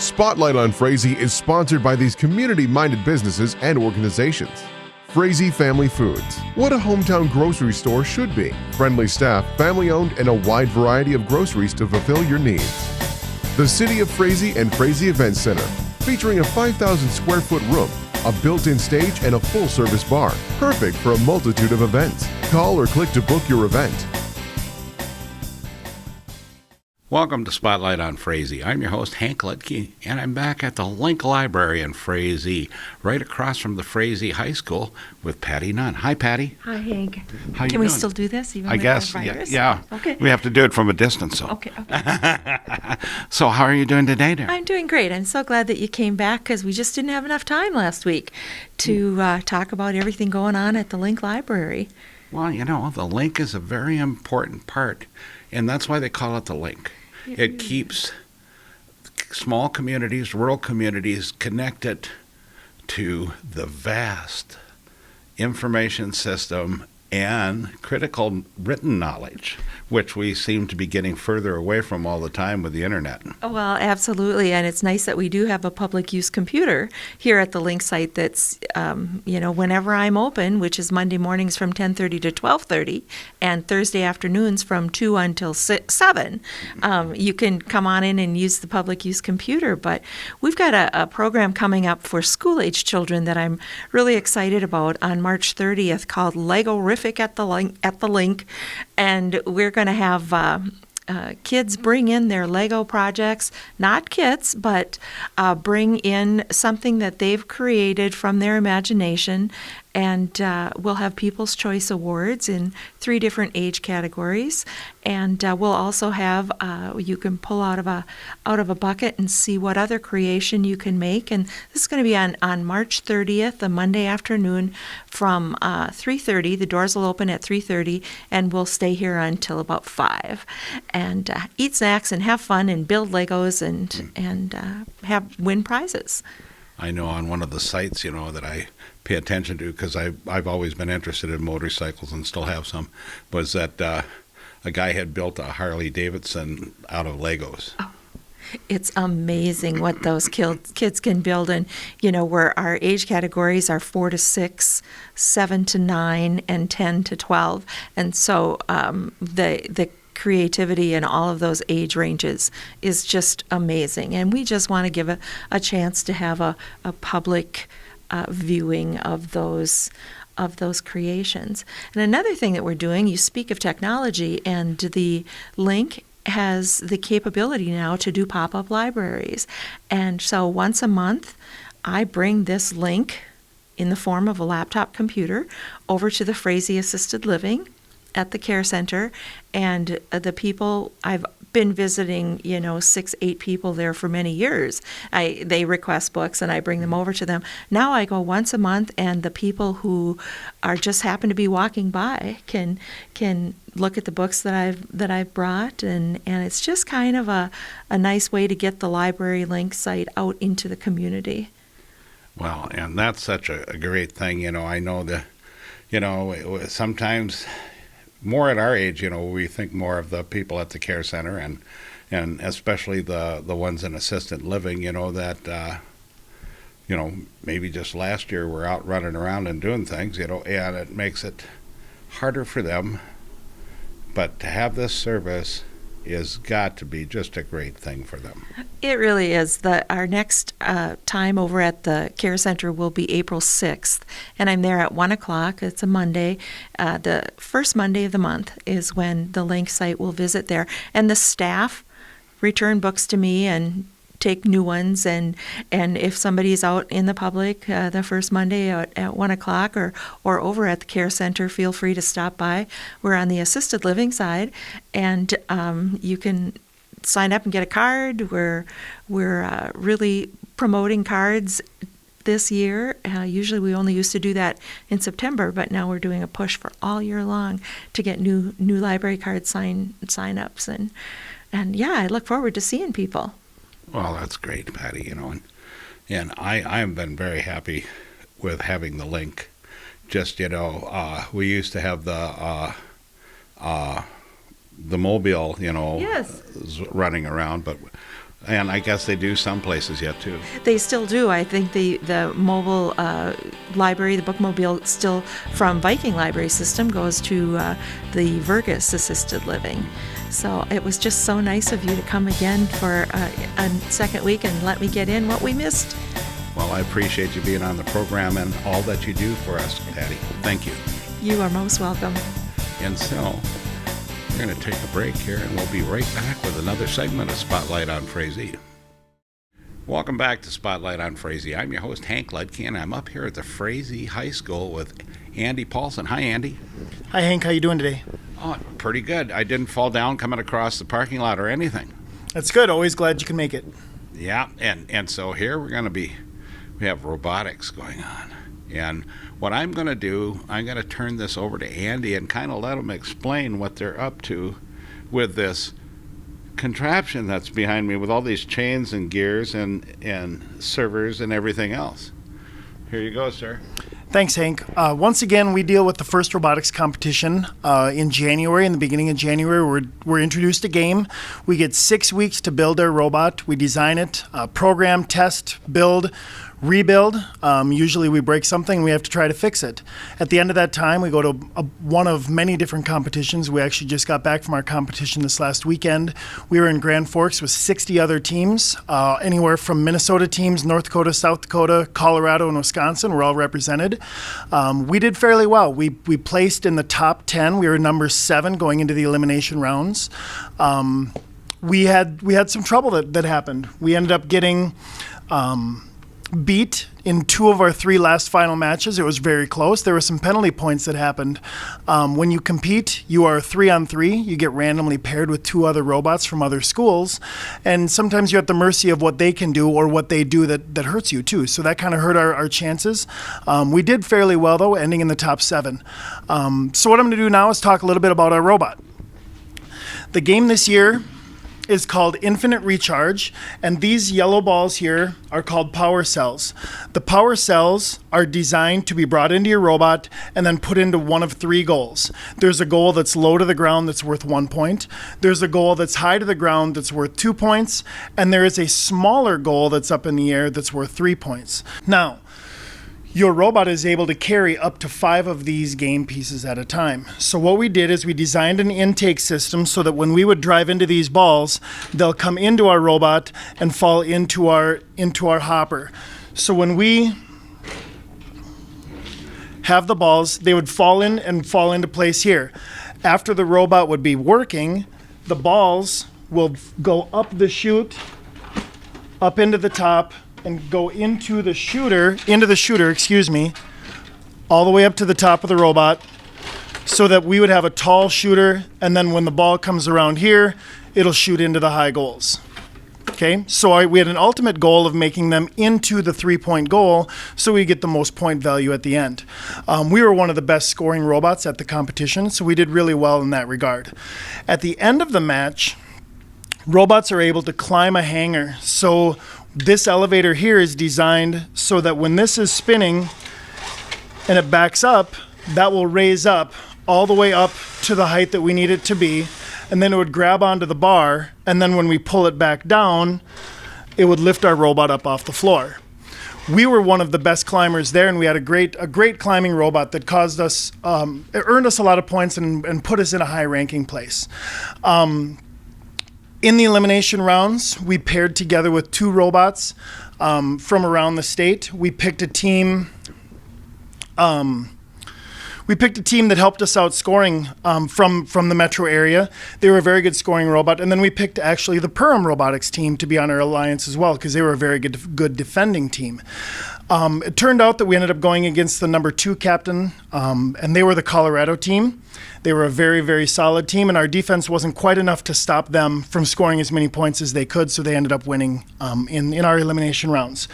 Spotlight on Frazee is sponsored by these community-minded businesses and organizations. Frazee Family Foods. What a hometown grocery store should be. Friendly staff, family-owned, and a wide variety of groceries to fulfill your needs. The City of Frazee and Frazee Event Center, featuring a 5,000 square foot room, a built-in stage, and a full-service bar. Perfect for a multitude of events. Call or click to book your event. Welcome to Spotlight on Frazee. I'm your host, Hank Lutke, and I'm back at the Link Library in Frazee, right across from the Frazee High School with Patty Nunn. Hi, Patty. Hi, Hank. How you Can we doing? still do this even I with guess, the virus? yeah. Okay. We have to do it from a distance. So. Okay. So how are you doing today, dear? I'm doing great. I'm so glad that you came back because we just didn't have enough time last week to talk about everything going on at the Link Library. Well, you know, the Link is a very important part, and that's why they call it the Link. It keeps small communities, rural communities, connected to the vast information system and critical written knowledge, which we seem to be getting further away from all the time with the internet. Well, absolutely, and it's nice that we do have a public use computer here at the Link site that's, whenever I'm open, which is Monday mornings from 10:30 to 12:30, and Thursday afternoons from 2 until 7. You can come on in and use the public use computer, but we've got a program coming up for school-age children that I'm really excited about on March 30th called Lego-rific at the Link, and we're going to have kids bring in their Lego projects, not kits, but bring in something that they've created from their imagination, and we'll have People's Choice Awards in 3 different age categories, and we'll also have you can pull out of a bucket and see what other creation you can make, and this is going to be on March 30th, a Monday afternoon from 3:30. The doors will open at 3:30, and we'll stay here until about 5, and eat snacks and have fun and build Legos and win prizes. I know on one of the sites, that I pay attention to because I've always been interested in motorcycles and still have some, was that a guy had built a Harley Davidson out of Legos. Oh, it's amazing what those kids can build, and where our age categories are 4 to 6, 7 to 9, and 10 to 12, and so the creativity in all of those age ranges is just amazing, and we just want to give a chance to have a public viewing of those creations. And another thing that we're doing, you speak of technology, and the Link has the capability now to do pop-up libraries, and so once a month I bring this Link in the form of a laptop computer over to the Frazee Assisted Living at the care center, and the people I've been visiting, 6, 8 people there for many years. They request books and I bring them over to them. Now I go once a month, and the people who are just happen to be walking by can look at the books that I've brought, and it's just kind of a nice way to get the Library Link site out into the community. Well, and that's such a great thing. I know that, sometimes more at our age, we think more of the people at the care center and especially the ones in assisted living, that, maybe just last year we're out running around and doing things, and it makes it harder for them. But to have this service is got to be just a great thing for them. It really is. Our next time over at the care center will be April 6th, and I'm there at 1 o'clock. It's a Monday. The first Monday of the month is when the Link site will visit there, and the staff return books to me and take new ones, and if somebody's out in the public the first Monday at 1 o'clock or over at the care center, feel free to stop by. We're on the assisted living side, and you can sign up and get a card. We're really promoting cards this year. Usually we only used to do that in September, but now we're doing a push for all year long to get new library card sign-ups, and yeah, I look forward to seeing people. Well, that's great, Patty, and I've been very happy with having the Link. Just, we used to have the mobile, Yes. running around, but And I guess they do some places yet, too. They still do. I think the mobile library, the bookmobile, still from Viking Library System goes to the Vergus Assisted Living. So it was just so nice of you to come again for a second week and let me get in what we missed. Well, I appreciate you being on the program and all that you do for us, Patty. Thank you. You are most welcome. And so, we're going to take a break here, and we'll be right back with another segment of Spotlight on Frazee. Welcome back to Spotlight on Frazee. I'm your host, Hank Ludke, and I'm up here at the Frazee High School with Andy Paulson. Hi, Andy. Hi, Hank. How you doing today? Oh, pretty good. I didn't fall down coming across the parking lot or anything. That's good. Always glad you can make it. Yeah, and so here we have robotics going on. And what I'm going to do, I'm going to turn this over to Andy and kind of let him explain what they're up to with this contraption that's behind me with all these chains and gears and servers and everything else. Here you go, sir. Thanks, Hank. Once again, we deal with the first robotics competition in January. In the beginning of January, we're introduced a game. We get 6 weeks to build our robot. We design it, program, test, build, rebuild. Usually we break something and we have to try to fix it. At the end of that time, we go to one of many different competitions. We actually just got back from our competition this last weekend. We were in Grand Forks with 60 other teams, anywhere from Minnesota teams, North Dakota, South Dakota, Colorado, and Wisconsin were all represented. We did fairly well. We placed in the top 10. We were number 7 going into the elimination rounds. We had some trouble that happened. We ended up getting beat in 2 of our 3 last final matches. It was very close. There were some penalty points that happened. When you compete, you are 3-on-3. You get randomly paired with 2 other robots from other schools, and sometimes you're at the mercy of what they can do or what they do that hurts you too. So that kind of hurt our chances. We did fairly well though, ending in the top 7. So what I'm going to do now is talk a little bit about our robot. The game this year is called Infinite Recharge, and these yellow balls here are called power cells. The power cells are designed to be brought into your robot and then put into one of 3 goals. There's a goal that's low to the ground that's worth 1 point. There's a goal that's high to the ground that's worth 2 points. And there is a smaller goal that's up in the air that's worth 3 points. Now, your robot is able to carry up to 5 of these game pieces at a time. So what we did is we designed an intake system so that when we would drive into these balls, they'll come into our robot and fall into our hopper. So when we have the balls, they would fall in and fall into place here. After the robot would be working, the balls will go up the chute, up into the top, and go into the shooter, all the way up to the top of the robot, so that we would have a tall shooter, and then when the ball comes around here, it'll shoot into the high goals. Okay, so we had an ultimate goal of making them into the 3-point goal so we get the most point value at the end. We were one of the best scoring robots at the competition, so we did really well in that regard. At the end of the match, robots are able to climb a hanger. So this elevator here is designed so that when this is spinning and it backs up, that will raise up all the way up to the height that we need it to be, and then it would grab onto the bar, and then when we pull it back down, it would lift our robot up off the floor. We were one of the best climbers there, and we had a great climbing robot that caused us, it earned us a lot of points and put us in a high ranking place. In the elimination rounds, we paired together with 2 robots from around the state. We picked a team. That helped us out scoring from the metro area. They were a very good scoring robot, and then we picked actually the Perham Robotics team to be on our alliance as well because they were a very good defending team. It turned out that we ended up going against the number 2 captain, and they were the Colorado team. They were a very, very solid team, and our defense wasn't quite enough to stop them from scoring as many points as they could, so they ended up winning in our elimination rounds.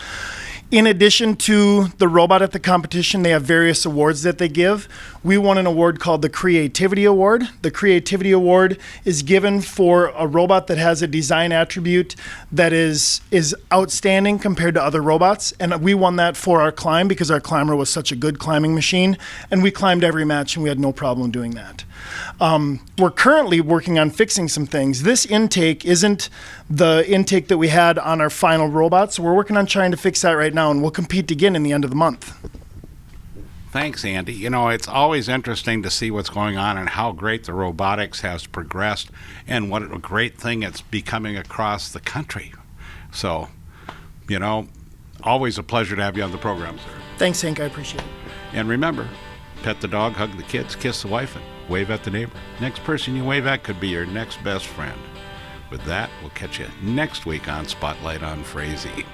In addition to the robot at the competition, they have various awards that they give. We won an award called the Creativity Award. The Creativity Award is given for a robot that has a design attribute that is outstanding compared to other robots. And we won that for our climb because our climber was such a good climbing machine. And we climbed every match and we had no problem doing that. We're currently working on fixing some things. This intake isn't the intake that we had on our final robot, so we're working on trying to fix that right now, and we'll compete again in the end of the month. Thanks, Andy. You know, it's always interesting to see what's going on and how great the robotics has progressed and what a great thing it's becoming across the country. So, you know, always a pleasure to have you on the program, sir. Thanks, Hank. I appreciate it. And remember, pet the dog, hug the kids, kiss the wife, and wave at the neighbor. Next person you wave at could be your next best friend. With that, we'll catch you next week on Spotlight on Frazee.